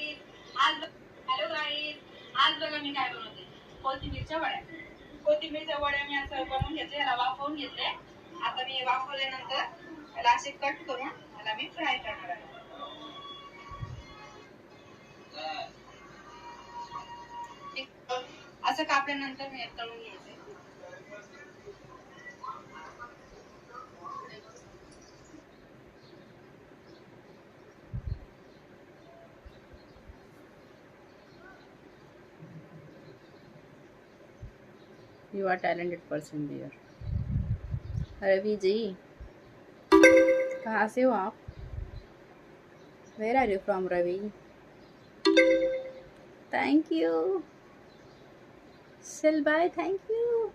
Hello guys, आज बघा मी काय बनवते. कोथिंबीरच्या वड्या मी असं बनवून घेतले, याला वाफवून घेतले. आता मी वाफवल्यानंतर याला असे कट करून याला मी फ्राय करणार आहे. असं कापल्यानंतर मी तळून घ्यायचे. You are talented person dear. Ravi ji, कहाँ से हो आप? Where are you from, Ravi? Thank you. Silbai, thank you.